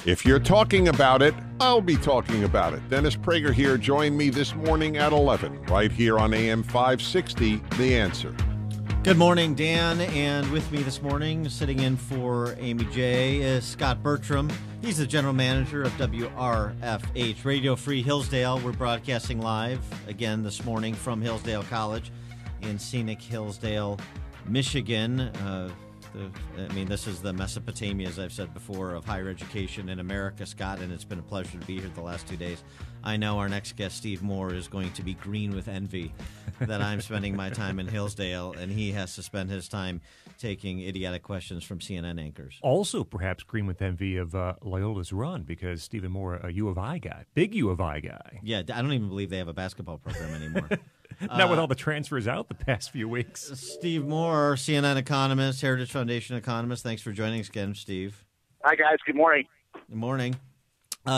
If you're talking about it, I'll be talking about it. Dennis Prager here. Join me this morning at 11, right here on AM 560, The Answer. Good morning, Dan. And with me this morning, sitting in for Amy J., is Scot Bertram. He's the general manager of WRFH Radio Free Hillsdale. We're broadcasting live again this morning from Hillsdale College in scenic Hillsdale, Michigan. This is the Mesopotamia, as I've said before, of higher education in America, Scott, and it's been a pleasure to be here the last 2 days. I know our next guest, Steve Moore, is going to be green with envy that I'm spending my time in Hillsdale, and he has to spend his time taking idiotic questions from CNN anchors. Also, perhaps green with envy of Loyola's run, because Stephen Moore, a U of I guy, big U of I guy. Yeah, I don't even believe they have a basketball program anymore. Not with all the transfers out the past few weeks. Steve Moore, CNN economist, Heritage Foundation economist. Thanks for joining us again, Steve. Hi, guys. Good morning. Good morning.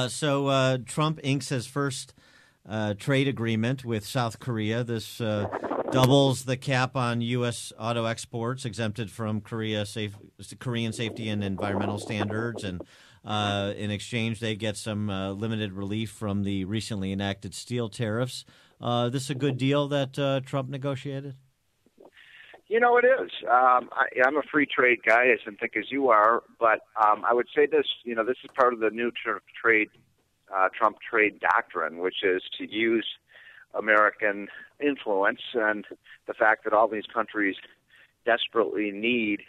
So Trump inks his first trade agreement with South Korea. This doubles the cap on U.S. auto exports exempted from Korean safety and environmental standards. And in exchange, they get some limited relief from the recently enacted steel tariffs. This is a good deal that Trump negotiated? You know, it is. I'm a free trade guy, as I think as you are, but I would say this, this is part of the new Trump trade doctrine, which is to use American influence and the fact that all these countries desperately need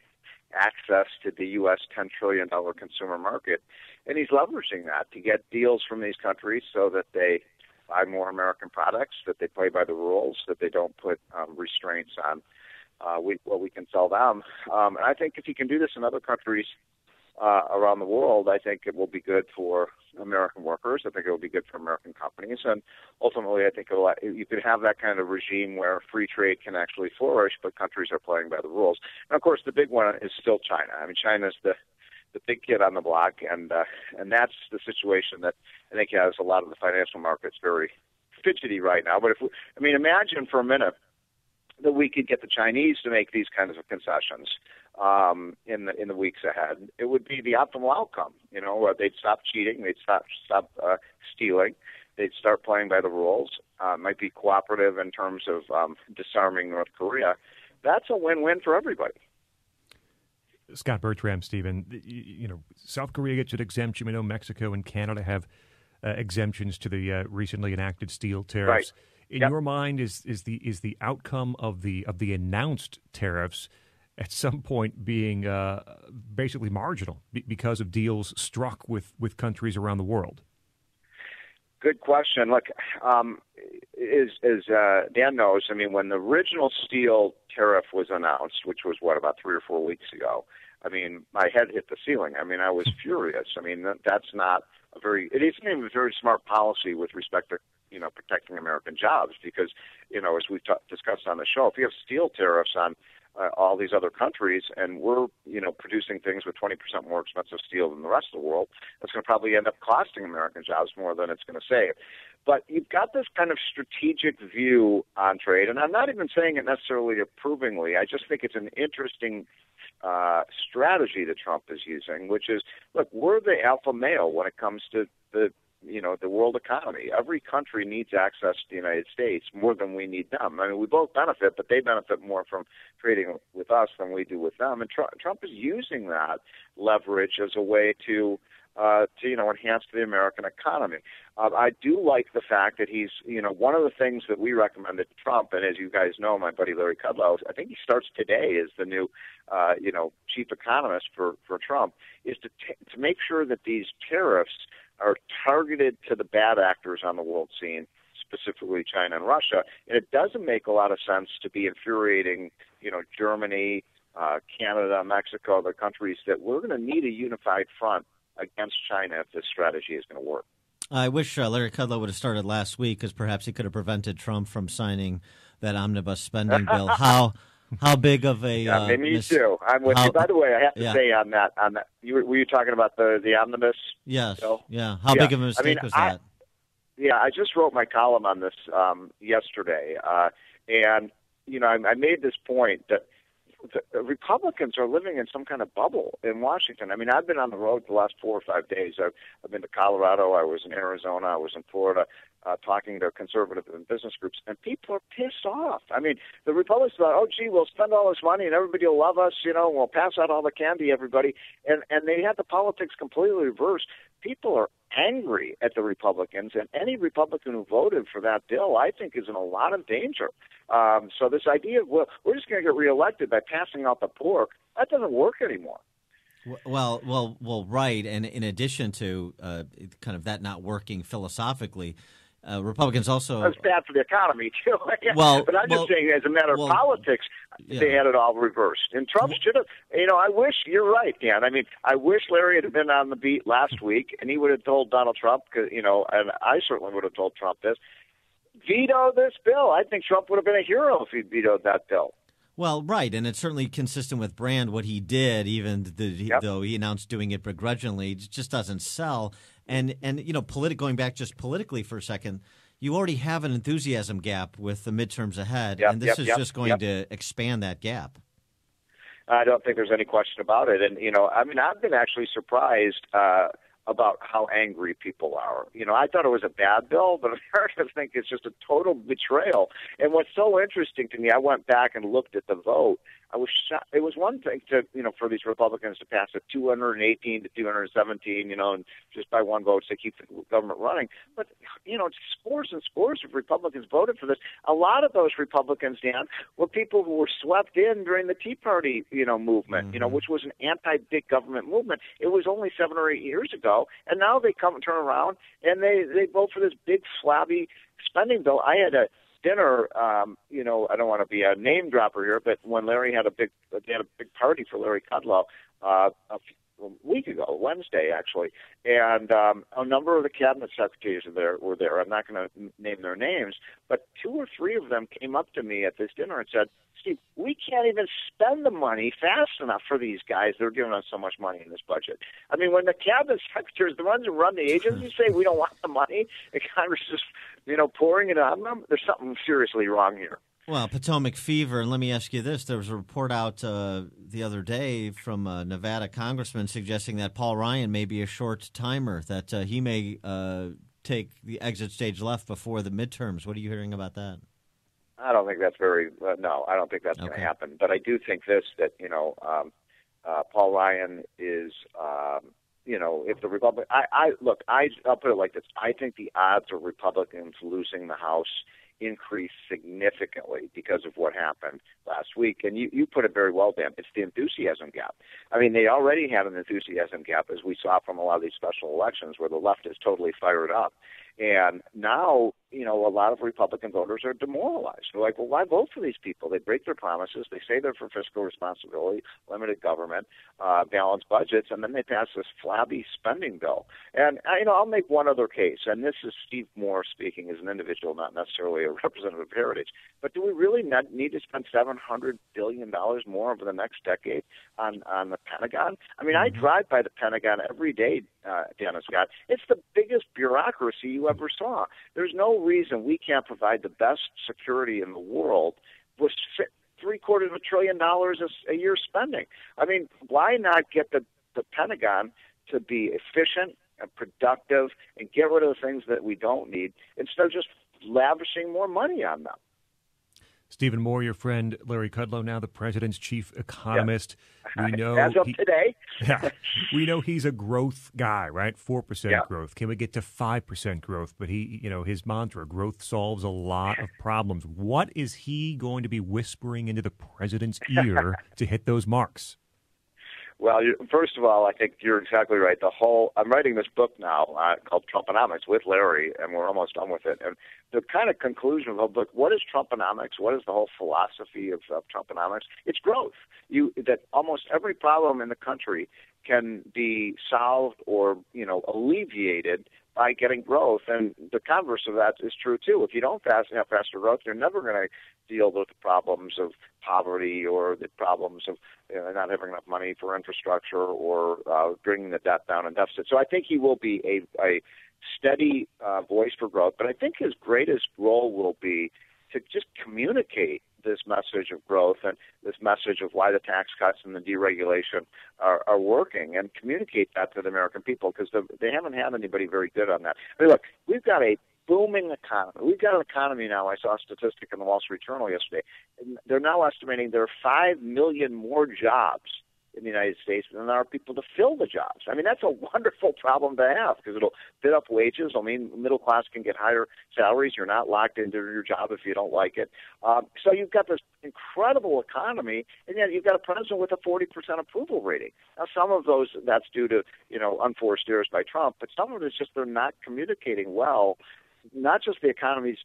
access to the U.S. $10 trillion consumer market. And he's leveraging that to get deals from these countries so that they buy more American products, that they play by the rules, that they don't put restraints on what we can sell them. And I think if you can do this in other countries around the world, I think it will be good for American workers. I think it will be good for American companies. And ultimately, I think you could have that kind of regime where free trade can actually flourish, but countries are playing by the rules. And, of course, the big one is still China. I mean, China's the big kid on the block, and that's the situation that I think has a lot of the financial markets very fidgety right now. But imagine for a minute that we could get the Chinese to make these kinds of concessions in the weeks ahead. It would be the optimal outcome. They'd stop cheating, they'd stop stealing, they'd start playing by the rules. Might be cooperative in terms of disarming North Korea. That's a win-win for everybody. Scot Bertram, Stephen, South Korea gets an exemption. We know Mexico and Canada have exemptions to the recently enacted steel tariffs. Right. In your mind, is the outcome of the announced tariffs at some point being basically marginal because of deals struck with countries around the world? Good question. Look, as Dan knows, when the original steel tariff was announced, which was, about 3 or 4 weeks ago, my head hit the ceiling. I was furious. That's not it isn't even a very smart policy with respect to, protecting American jobs because, as we've discussed on the show, if you have steel tariffs on all these other countries and we're, producing things with 20% more expensive steel than the rest of the world, that's going to probably end up costing American jobs more than it's going to save. But you've got this kind of strategic view on trade, and I'm not even saying it necessarily approvingly. I just think it's an interesting strategy that Trump is using, which is, look, we're the alpha male when it comes to the world economy. Every country needs access to the United States more than we need them. We both benefit, but they benefit more from trading with us than we do with them. And Trump is using that leverage as a way to enhance the American economy. I do like the fact that he's, one of the things that we recommended to Trump, and as you guys know, my buddy Larry Kudlow, I think he starts today as the new, chief economist for Trump, is to make sure that these tariffs are targeted to the bad actors on the world scene, specifically China and Russia. And it doesn't make a lot of sense to be infuriating, Germany, Canada, Mexico, the countries that we're going to need a unified front against China if this strategy is going to work. I wish Larry Kudlow would have started last week because perhaps he could have prevented Trump from signing that omnibus spending bill. How big of a me too. I'm with you. By the way, I have to say on that, were you talking about the omnibus? Yes. Bill? Yeah. How big of a mistake was that? I just wrote my column on this yesterday, and I made this point that the Republicans are living in some kind of bubble in Washington. I mean, I've been on the road the last 4 or 5 days. I've been to Colorado. I was in Arizona. I was in Florida, talking to conservative and business groups, and people are pissed off. I mean, the Republicans thought, oh, gee, we'll spend all this money and everybody will love us, and we'll pass out all the candy, everybody. And they had the politics completely reversed. People are angry at the Republicans, and any Republican who voted for that bill, I think, is in a lot of danger. So this idea of, well, we're just going to get reelected by passing out the pork, that doesn't work anymore. Well, right. And in addition to kind of that not working philosophically, Republicans also... That's bad for the economy, too. But I'm just saying, as a matter of politics, they had it all reversed. And Trump should have... I wish... You're right, Dan. I mean, I wish Larry had been on the beat last week, and he would have told Donald Trump, and I certainly would have told Trump this, veto this bill. I think Trump would have been a hero if he'd vetoed that bill. Well, right, and it's certainly consistent with brand what he did, even though he announced doing it begrudgingly. It just doesn't sell. And going back just politically for a second, you already have an enthusiasm gap with the midterms ahead, and this is just going to expand that gap. I don't think there's any question about it. And, I've been actually surprised about how angry people are. I thought it was a bad bill, but Americans think it's just a total betrayal. And what's so interesting to me, I went back and looked at the vote. I was shocked. It was one thing to, for these Republicans to pass it 218 to 217, and just by one vote to keep the government running. But, scores and scores of Republicans voted for this. A lot of those Republicans, Dan, were people who were swept in during the Tea Party, movement, which was an anti-big government movement. It was only 7 or 8 years ago, and now they come and turn around and they vote for this big flabby spending bill. I had a dinner, I don't want to be a name dropper here, but when Larry had they had a big party for Larry Kudlow a week ago, Wednesday actually, and a number of the cabinet secretaries were there. I'm not going to name their names, but 2 or 3 of them came up to me at this dinner and said, Steve, we can't even spend the money fast enough for these guys. They're giving us so much money in this budget. I mean, when the cabinet secretaries, the ones who run the agencies, say we don't want the money, and Congress is, pouring it on them, there's something seriously wrong here. Well, Potomac fever, and let me ask you this. There was a report out the other day from a Nevada congressman suggesting that Paul Ryan may be a short timer, that he may take the exit stage left before the midterms. What are you hearing about that? I don't think that's no, I don't think that's going to happen. But I do think that Paul Ryan is, if the Republican, I'll put it like this. I think the odds of Republicans losing the House increased significantly because of what happened last week. And you put it very well, Dan. It's the enthusiasm gap. I mean, they already had an enthusiasm gap, as we saw from a lot of these special elections where the left is totally fired up. And now, a lot of Republican voters are demoralized. They're like, well, why vote for these people? They break their promises. They say they're for fiscal responsibility, limited government, balanced budgets, and then they pass this flabby spending bill. And, I'll make one other case, and this is Steve Moore speaking as an individual, not necessarily a representative of Heritage. But do we really need to spend $700 billion more over the next decade on the Pentagon? I mean, I drive by the Pentagon every day, Dan and Scott. It's the biggest bureaucracy you ever saw. There's no reason we can't provide the best security in the world with $750 billion a year spending. I mean, why not get the Pentagon to be efficient and productive and get rid of the things that we don't need instead of just lavishing more money on them? Stephen Moore, your friend Larry Kudlow, now the president's chief economist. Yeah. We know as of today. Yeah, we know he's a growth guy, right? 4% growth. Can we get to 5% growth? But his mantra, growth solves a lot of problems. What is he going to be whispering into the president's ear to hit those marks? Well, first of all, I think you're exactly right. I'm writing this book now called Trumponomics with Larry, and we're almost done with it. And the kind of conclusion of the book, what is Trumponomics? What is the whole philosophy of Trumponomics? It's growth. That almost every problem in the country can be solved or, alleviated by getting growth. And the converse of that is true, too. If you don't have faster growth, you're never going to deal with the problems of poverty or the problems of not having enough money for infrastructure or bringing the debt down and deficit. So I think he will be a steady voice for growth. But I think his greatest role will be to just communicate this message of growth and this message of why the tax cuts and the deregulation are working, and communicate that to the American people, because they haven't had anybody very good on that. I mean, look, we've got a booming economy. We've got an economy now. I saw a statistic in the Wall Street Journal yesterday. They're now estimating there are 5 million more jobs in the United States than there are people to fill the jobs. I mean, that's a wonderful problem to have, because it'll bid up wages. I mean, middle class can get higher salaries. You're not locked into your job if you don't like it. So you've got this incredible economy, and yet you've got a president with a 40% approval rating. Now, some of those, that's due to, unforced errors by Trump, but some of it is just they're not communicating well, not just the economy's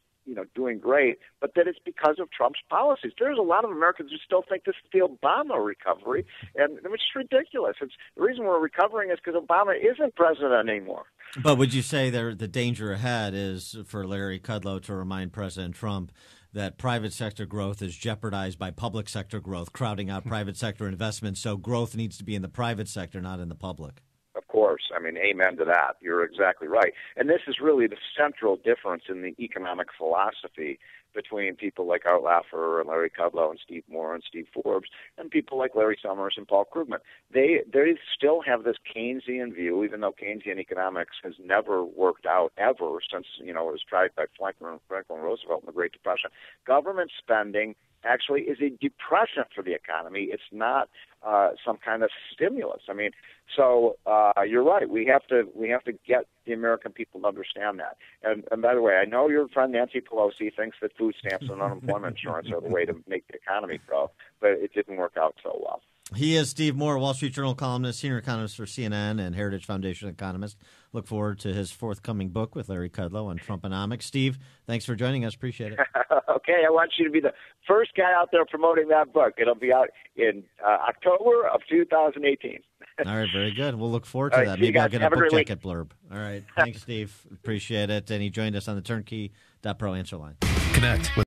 doing great, but that it's because of Trump's policies. There's a lot of Americans who still think this is the Obama recovery, and it's ridiculous. The reason we're recovering is because Obama isn't president anymore. But would you say the danger ahead is for Larry Kudlow to remind President Trump that private sector growth is jeopardized by public sector growth, crowding out private sector investment, so growth needs to be in the private sector, not in the public? Of course. I mean, amen to that. You're exactly right. And this is really the central difference in the economic philosophy between people like Art Laffer and Larry Kudlow and Steve Moore and Steve Forbes and people like Larry Summers and Paul Krugman. They still have this Keynesian view, even though Keynesian economics has never worked out ever since, it was tried by Franklin Roosevelt in the Great Depression. Government spending actually is a depressant for the economy. It's not some kind of stimulus. I mean, so you're right. We have to get the American people to understand that. And by the way, I know your friend Nancy Pelosi thinks that food stamps and unemployment insurance are the way to make the economy grow, but it didn't work out so well. He is Steve Moore, Wall Street Journal columnist, senior economist for CNN and Heritage Foundation economist. Look forward to his forthcoming book with Larry Kudlow on Trumponomics. Steve, thanks for joining us. Appreciate it. Okay, I want you to be the first guy out there promoting that book. It'll be out in October of 2018. All right, very good. We'll look forward to that. Maybe I'll get a book jacket blurb. All right, thanks, Steve. Appreciate it. And he joined us on the Turnkey.Pro answer line. Connect with